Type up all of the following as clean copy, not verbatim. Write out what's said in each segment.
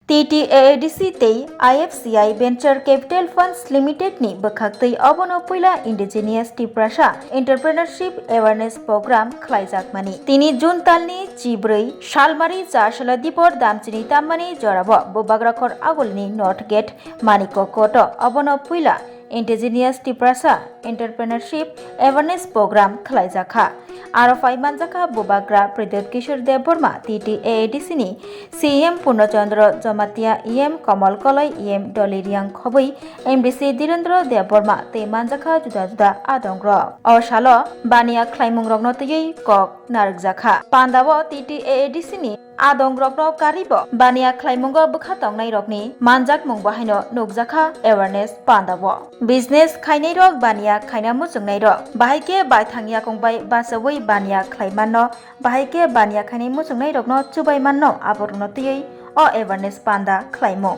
TTAADC tei IFCI Venture Capital Funds Limited ni bwkhak abono puila Indigenous Tiprasa Entrepreneurship Awareness Program khlaijakmani. Tini June talni Chibrui Shalmari Chasala Dipor Damchini Tammani Jorabo Bubagrakor Agulni North Gate Maniko Koto abono puila Indigenous Tiprasa Entrepreneurship Awareness Program khlaijaka. RFI Manjaka Bubagra Pridot Kishore Dev Burma TTAADC ni CM Purnachandra Jamatia EM Kamal Kolai EM Doliriang Khobui MDC Direndra Dev Burma te Manjaka Juda Juda Adongro Oshalo Bania Klaimung Rogno Tei Kok Narjaka Pandawo TTAADC ni Adongrokno Karibo Bania Klaimungo Bukhatongnai Rokni Manjak Mung Bahaino Nukjaka Awareness Pandawo Business Khainai Rok Bania Khaina Muchungnai Rok Bahaike Baithangya Kongbai Basawi Bania Klaimanno Bahaike Bania Khainai Muchungnai Rokno Chubai Manno Aborno Tei O Awareness Panda Klaimo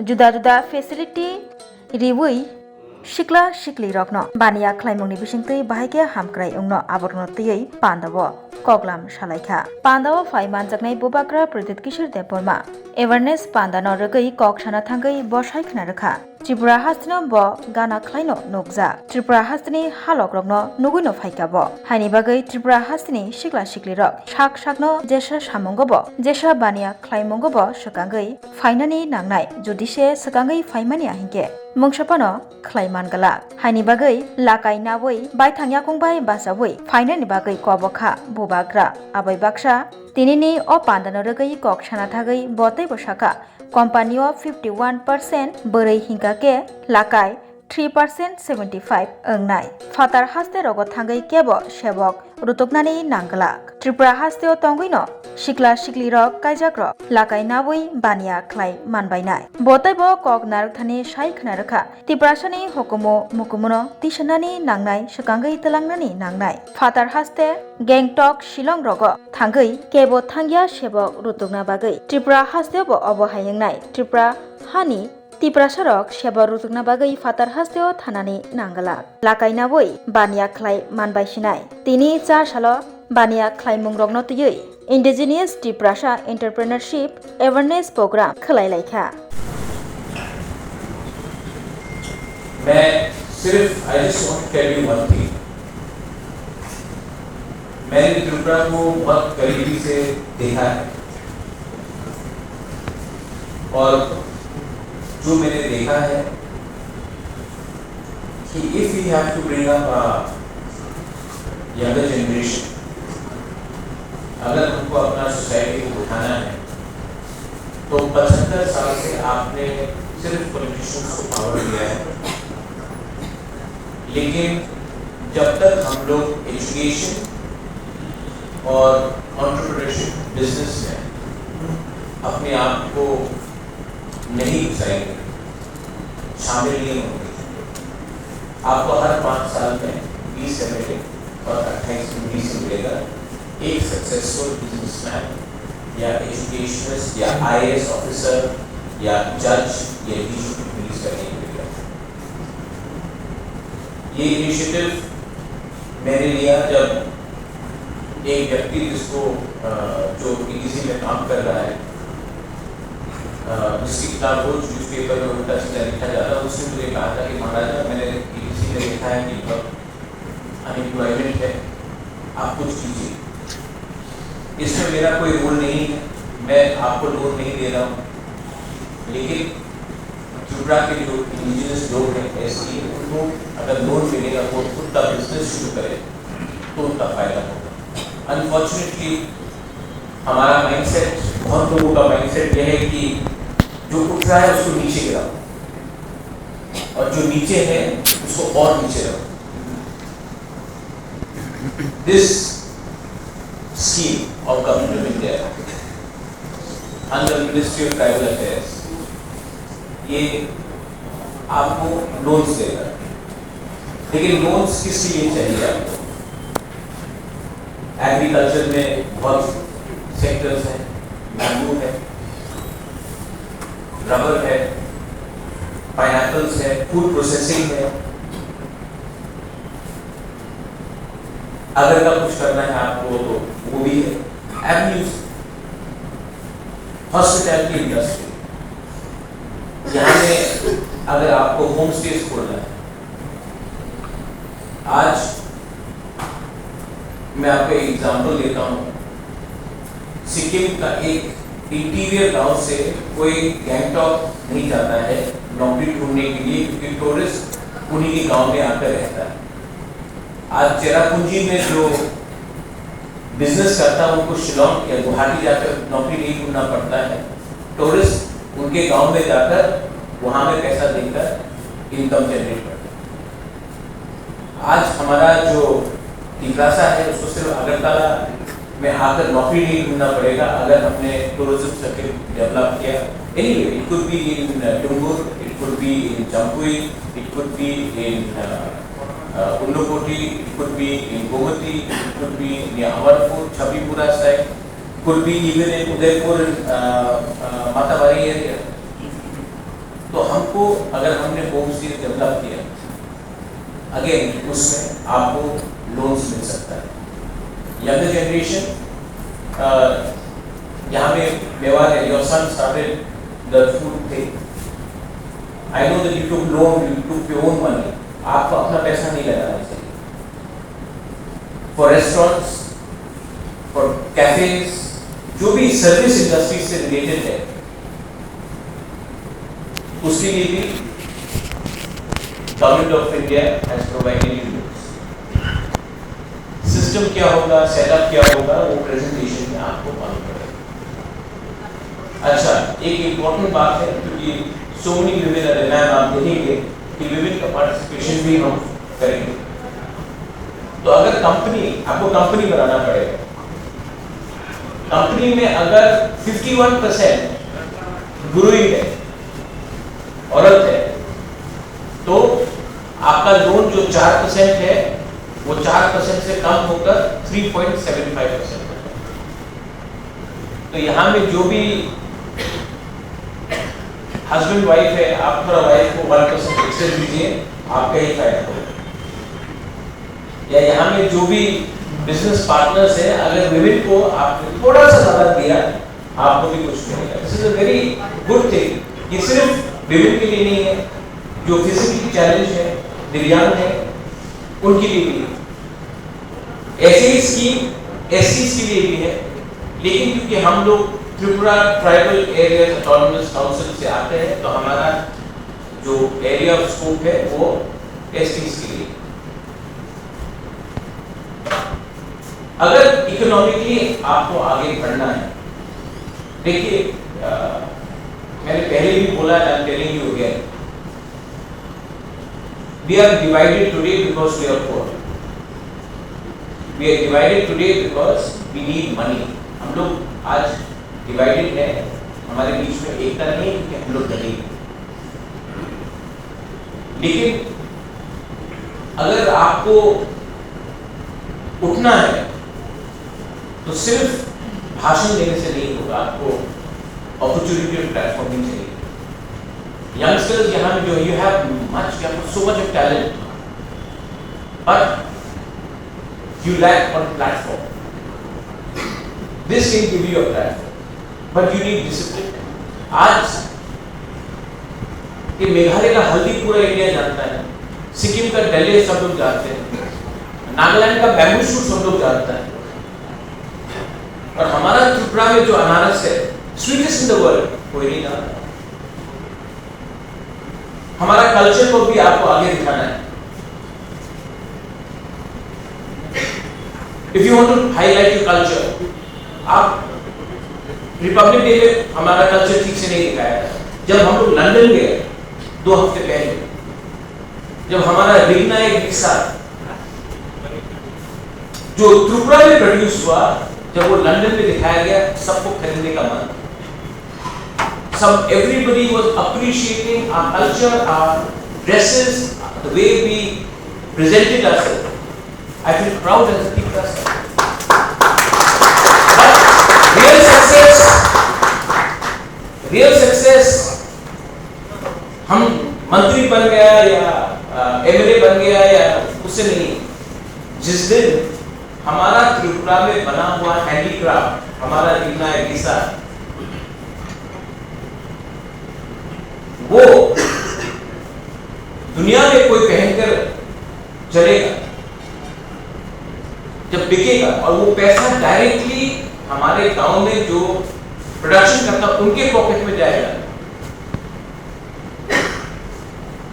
Juda Juda Facility Riwui Shikla Shikli Rokno Bania Klaimungni Bisingtui Bahaike Hamkrai Ungno Aborno Tei Pandawo Koglam Shalaikha Pandawo Phai Manjaknai Bubagra Pridot Kishore Dev Burma Awareness Pandano Rogui Kok Sana Thangai Boshai Khnarakha Tripura Hastino Bo Gana Khlaino Nukja Tripura Hastini Halok Rokno Nuguino Phaikabo Haini Bagai Tripura Hastini Shikla Shikli Rok Shak Shakno Jesha Shamungobo Jesha Bania Klaimungobo Shakangai Phainani Nangnai Judishe Sakangai Phaimani Ahingke Mungshapano Klaiman Gala Haini Bagai Lakai Nawai Baithangya Kongbai Basawai Phainani Bagai Kobokha Bubagra Abai Baksha Tinini O Pandano Rogai Kok Sana Thagai Botai Boshaka Company of 51% Borai Hingake Lakai 3% 75 Engnai Fatar Haste Rogo Thangai Kebo Shebok Rutoknani Nangalak Tripura Haste O Tongwino Shikla Shikli Rok Kaijak Rok Lakai Nawui Bania Klai Manbainai Botai Bo Kok Naruthani Shai Khnaraka Tiprasani Hokumo Mukumuno Tishanani Nangnai Shakangai Talangnani Nangnai Fatar Haste Gangtok Shillong Rogo Thangai Kebo Thangya Shebok Rutokna Bagai Tripura Haste Bo Obo Hayangnai Tripura Hani Tiprasa Rok Shebok Rutokna Bagai Fatar Hasteo Thanani Nangala Lakai Nawui Bania Klai Manbaisinai Tini Cha Shalo Bania Klaimung Rogno Tei Indigenous Tiprasa Entrepreneurship Awareness Program खलाई लाइखा मैं सिर्फ I just want to tell you one thing मैंने त्रिपुरा को बहुत करीबी से देखा है और जो मैंने देखा है कि if we have to bring up a younger generation अगर उनको अपना सोसाइटी को उठाना है तो 75 साल से आपने सिर्फ पॉलिटिशियंस को पावर दिया है लेकिन जब तक हम लोग एजुकेशन और एंटरप्रेन्योरशिप बिजनेस में अपने आप को नहीं घुसाएंगे शामिल नहीं होंगे आपको हर 5 साल में 20 एमएलए और 28 एमपी से मिलेगा एक सक्सेसफुल बिजनेसमैन या एजुकेशनिस्ट या आईएएस ऑफिसर या जज या डीजीपी पुलिस करने के लिए ये इनिशिएटिव मैंने लिया जब एक व्यक्ति जिसको जो किसी में काम कर रहा है जिसकी किताब रोज न्यूज़पेपर में उल्टा सीधा लिखा जाता है उसने मुझे कहा था कि महाराजा मैंने किसी ने लिखा है कि अनएम्प्लॉयमेंट है आप कुछ कीजिए इसमें मेरा कोई रोल नहीं है मैं आपको लोन नहीं दे रहा हूँ लेकिन त्रिपुरा के जो इंडिजिनस लोग हैं ऐसे उनको अगर लोन मिलेगा वो खुद का बिजनेस शुरू करे तो उनका फायदा होगा अनफॉर्चुनेटली हमारा माइंडसेट बहुत लोगों का माइंडसेट यह है कि जो उठ रहा है उसको नीचे गिराओ और जो नीचे है उसको और नीचे रखो this scheme of Government of India under Ministry of Tribal Affairs ये आपको लोन्स देगा लेकिन लोन्स किस लिए चाहिए आपको एग्रीकल्चर में बहुत सेक्टर्स हैं बैम्बू है रबर है पाइनएप्पल्स है फूड प्रोसेसिंग है अगर का कुछ करना है आपको तो वो भी है एवेन्यूज हॉस्पिटैलिटी इंडस्ट्री यहाँ में अगर आपको होम स्टेज खोलना है, आज मैं आपको एक एग्जाम्पल देता हूँ। सिक्किम का एक इंटीरियर गांव से कोई गैंगटॉक नहीं जाता है नौकरी ढूंढने के लिए, क्योंकि टूरिस्ट उन्हीं के गांव में आकर रहता है। आज चेरापूंजी में जो बिजनेस करता है उनको शिलोंग या गुवाहाटी जाकर नौकरी नहीं ढूंढना पड़ता है, टूरिस्ट उनके गांव में जाकर वहां में पैसा देकर इनकम जनरेट करता है। आज हमारा जो टिप्रासा है उसको सिर्फ अगरतला में आकर नौकरी नहीं ढूंढना पड़ेगा अगर हमने टूरिज्म सर्किट डेवलप किया। Anyway, it could be in Tungur, it could be in Jampui, it could be in Unakoti, it could be in Gomati, it could be in Amarpur, Chhabipura side, could be even in Udaipur, Matabari area. तो हमको अगर हमने होम स्टे डेवलप किया, again उसमें आपको loans मिल सकता है। Younger generation, यहाँ में मेवाड़ है, your son started the food thing, I know that you took loan, you took your own money, आपको अपना पैसा नहीं लगाना चाहिए। फॉर रेस्टोरेंट्स, फॉर कैफेज, जो भी सर्विस इंडस्ट्री से रिलेटेड है, उसके लिए भी government of India has provided you. System क्या होगा, सेटअप क्या होगा, वो प्रेजेंटेशन में आपको मालूम पड़ेगा। अच्छा, एक इम्पोर्टेंट बात है, क्योंकि so many women are ma'am, आप देखेंगे कि विमेन का पार्टिसिपेशन भी हम करेंगे। तो अगर आपको कंपनी बनाना पड़ेगा, कंपनी में अगर 51% गुरुई है, औरत है, तो आपका लोन जो 4% है वो 4% से कम होकर 3.75%। तो यहाँ में जो भी हस्बैंड वाइफ है, आप थोड़ा वाइफ को 1% एक्सेस दीजिए, आपका ही फायदा होगा। या यहाँ में जो भी बिजनेस पार्टनर्स है, अगर विमेन को आपने थोड़ा सा ज्यादा दिया, आपको भी कुछ मिलेगा। This is a very good thing. ये सिर्फ विमेन के लिए नहीं है, जो फिजिकली चैलेंज है, दिव्यांग है, उनके लिए भी है। ऐसे ही स्कीम एससीज के लिए भी है, लेकिन क्योंकि हम लोग Tripura tribal area autonomous council से आते हैं, तो हमारा जो एरिया ऑफ स्कोप है वो एसटीज के लिए। अगर इकोनॉमिकली आपको आगे बढ़ना है, देखिए मैंने पहले भी बोला, I am telling you again, we are divided today because we are poor. We are divided today because we need money. हम लोग आज divided है, हमारे बीच में एकता नहीं है क्योंकि हम लोग गरीब हैं। लेकिन अगर आपको उठना है तो सिर्फ भाषण देने से नहीं होगा, आपको अपॉर्चुनिटी और प्लेटफॉर्मिंग चाहिए। Youngsters, यहाँ में जो you have so much of talent, but you lack on platform. This can give you a platform, but you need discipline. आज ये मेघालय का हल्दी पूरा इंडिया जानता है, सिक्किम का डले सब लोग जानते हैं, नागालैंड का बैम्बू शूट सब लोग जानता है, और हमारा त्रिपुरा में जो अनारस है, स्वीटेस्ट इन द वर्ल्ड, कोई नहीं जानता। हमारा कल्चर को भी आपको आगे दिखाना है। If you want to highlight your culture, आप रिपब्लिक डे में हमारा कल्चर ठीक से नहीं दिखाया था। जब हम लोग लंदन गए 2 हफ्ते पहले, जब हमारा रिगना एक रिक्शा जो त्रिपुरा में प्रोड्यूस हुआ, जब वो लंदन में दिखाया गया, सबको खरीदने का मन, everybody was appreciating our culture, our dresses, the way we presented ourselves. I feel proud as a Tiprasa. But real success, हम मंत्री बन गया या एमएलए बन गया या उससे नहीं। जिस दिन हमारा त्रिपुरा में बना हुआ हैंडीक्राफ्ट, हमारा रिगना एक हिस्सा, वो दुनिया में कोई पहनकर चलेगा जब बिकेगा, और वो पैसा डायरेक्टली हमारे गांव में जो प्रोडक्शन करता उनके पॉकेट में जाएगा,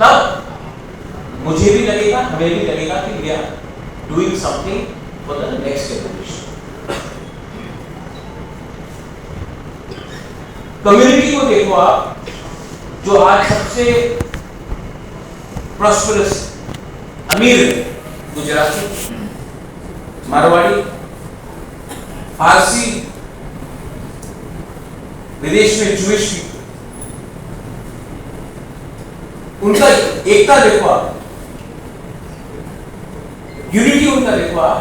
तब मुझे भी लगेगा, हमें भी लगेगा कि we are doing something for the next generation. Community को देखो आप, जो आज सबसे प्रॉस्परस अमीर है, गुजराती, मारवाड़ी, पारसी, विदेश में जूइश, उनका एकता देखो आप, यूनिटी उनका देखो आप।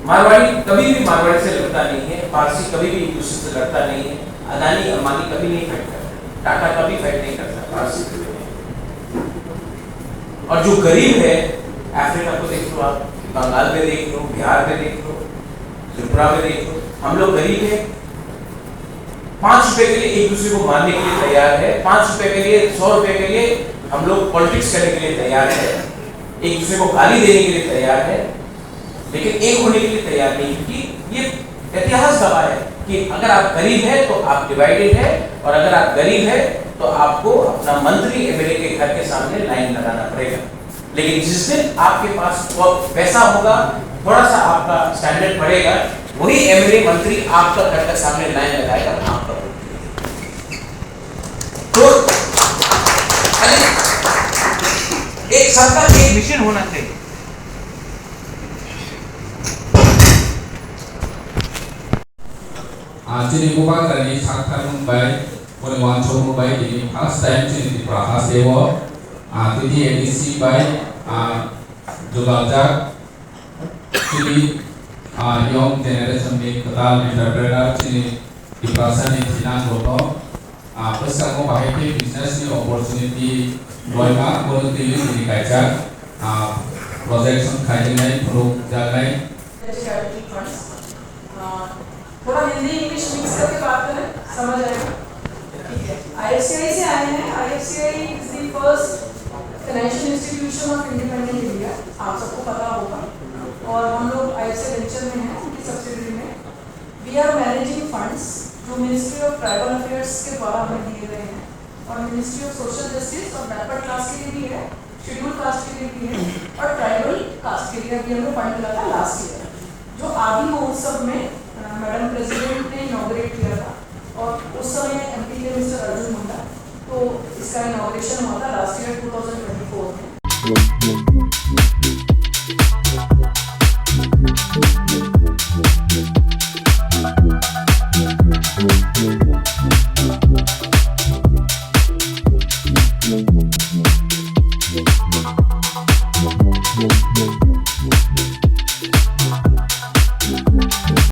मारवाड़ी कभी भी मारवाड़ी से लड़ता नहीं है, पारसी कभी भी एक दूसरे से लड़ता नहीं है, अदानी अंबानी कभी नहीं फाइट करता, टाटा कभी फाइट नहीं करता पारसी से। और जो गरीब है, अफ्रीका को देख लो आप, बंगाल में देख लो, बिहार में देख लो, त्रिपुरा में देख लो, हम लोग गरीब है, 5 रुपए के लिए एक दूसरे को मारने के लिए तैयार है, 5 रुपए के लिए, 100 रुपए के लिए हम लोग पॉलिटिक्स करने के लिए तैयार है, एक दूसरे को गाली देने के लिए तैयार है, लेकिन एक होने के लिए तैयार नहीं, क्योंकि ये इतिहास गवाह है कि अगर आप गरीब है तो आप डिवाइडेड है, और अगर आप गरीब है तो आपको अपना मंत्री एमएलए के घर के सामने लाइन लगाना पड़ेगा। लेकिन जिस दिन आपके पास पैसा होगा, थोड़ा सा आपका स्टैंडर्ड बढ़ेगा, वही एमएलए मंत्री आपका घर के सामने लाइन लगाएगा, आपका तो एक सबका एक मिशन होना चाहिए। Jadi bukan dari saktan baik, penemuan coba baik ini first time jadi perahas dewa. Jadi edisi baik, juga jak jadi young generation ni ketal entrepreneur jadi di perasaan ini silang roto. Plus kamu baik ke business ni opportunity banyak, kalau tidak jadi kajar projection kajian perlu jalan. थोड़ा Hindi English mix करके बात करें, समझ आएगा। ठीक है, IFCI से आए हैं। IFCI is the first financial institution of independent India, आप सबको पता होगा, और हम लोग IFCI वेंचर में हैं, उनकी सब्सिडरी में। वी आर मैनेजिंग फंड्स जो मिनिस्ट्री ऑफ ट्राइबल अफेयर्स के द्वारा हमें दिए गए हैं, और मिनिस्ट्री ऑफ सोशल जस्टिस और बैकवर्ड क्लास के लिए भी है, शेड्यूल कास्ट के लिए भी है, और ट्राइबल कास्ट के लिए भी हमने फंड मिला था लास्ट ईयर, जो आदि महोत्सव में मैडम प्रेसिडेंट ने इनॉग्रेट किया था, और उस समय MP के मिस्टर अर्जुन मुंडा, तो इसका इनॉग्रेशन हुआ था लास्ट ईयर 2024 में।